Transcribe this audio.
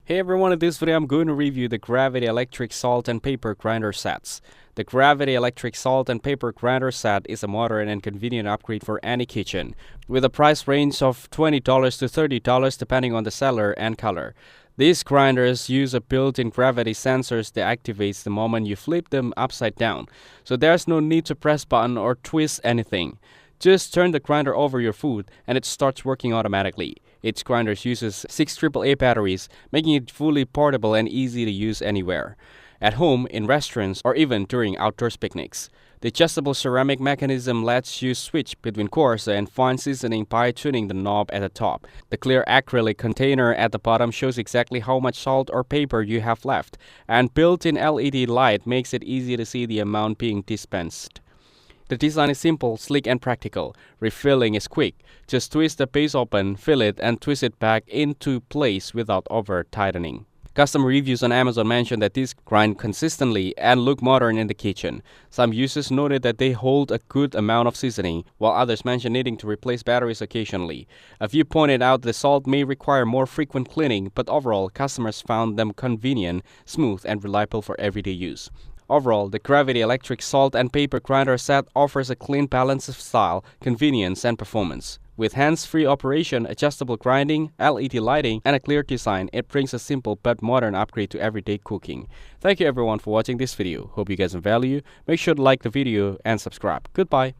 Hey everyone, in this video I'm going to review the Gravity Electric Salt and Paper Grinder Sets. The Gravity Electric Salt and Paper Grinder Set is a modern and convenient upgrade for any kitchen, with a price range of $20 to $30 depending on the seller and color. These grinders use a built-in gravity sensors that activates the moment you flip them upside down, so there's no need to press button or twist anything. Just turn the grinder over your food and it starts working automatically. Each grinder uses 6 AAA batteries, making it fully portable and easy to use anywhere. At home, in restaurants, or even during outdoor picnics. The adjustable ceramic mechanism lets you switch between coarse and fine seasoning by tuning the knob at the top. The clear acrylic container at the bottom shows exactly how much salt or paper you have left, and built-in LED light makes it easy to see the amount being dispensed. The design is simple, sleek, and practical. Refilling is quick. Just twist the base open, fill it, and twist it back into place without over-tightening. Customer reviews on Amazon mention that these grind consistently and look modern in the kitchen. Some users noted that they hold a good amount of seasoning, while others mentioned needing to replace batteries occasionally. A few pointed out the salt may require more frequent cleaning, but overall, customers found them convenient, smooth, and reliable for everyday use. Overall, the Gravity Electric Salt and Paper Grinder Set offers a clean balance of style, convenience, and performance. With hands-free operation, adjustable grinding, LED lighting, and a clear design, it brings a simple but modern upgrade to everyday cooking. Thank you everyone for watching this video. Hope you guys value. Make sure to like the video and subscribe. Goodbye.